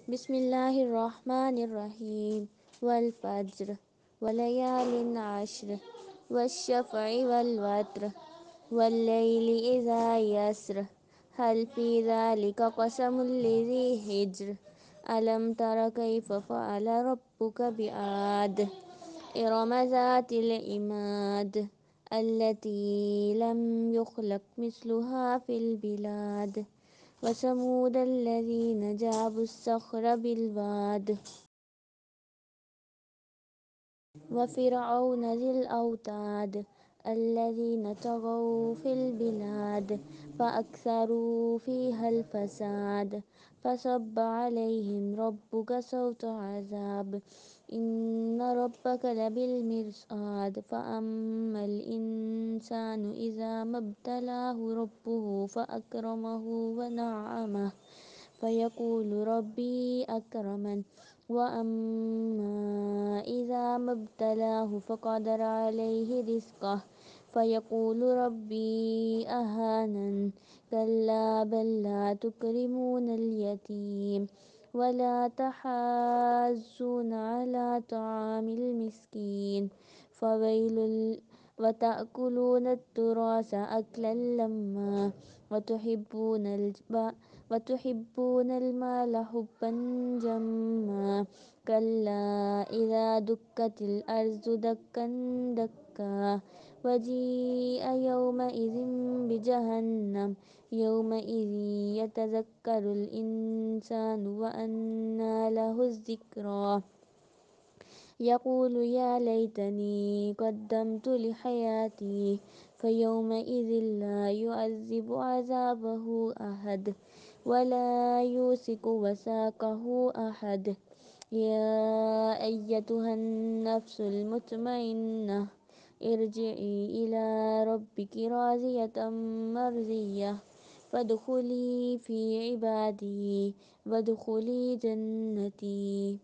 بسم الله الرحمن الرحيم والفجر وليال عشر والشفع والوتر والليل إذا يسر هل في ذلك قسم لذي حجر ألم تر كيف فعل ربك بعاد إرم ذات العماد التي لم يخلق مثلها في البلاد وثمود الذين جابوا الصخر بالواد وفرعون ذي الأوتاد الذين طغوا في البلاد فأكثروا فيها الفساد فصب عليهم ربك صوت عذاب إن ربك لبالمرصاد فأما الإنسان إذا ما ابتلاه ربه فأكرمه ونعمه فيقول ربي أكرمن وأما إذا ما ابتلاه فقدر عليه رزقه فيقول ربي أهانن كلا بل لا تكرمون اليتيم ولا تحاضون على طعام المسكين فويل وتأكلون التراث أكلا لما وتحبون المال حبا جما كلا إذا دكت الأرض دكا دكا وجيء يومئذ بجهنم يومئذ يتذكر الإنسان وأنى له الذكرى يقول يا ليتني قدمت لحياتي فيومئذ لا يعذب عذابه أحد ولا يوثق وثاقه أحد يا أيتها النفس المطمئنة ارجعي إلى ربك راضية مرضية فادخلي في عبادي وادخلي جنتي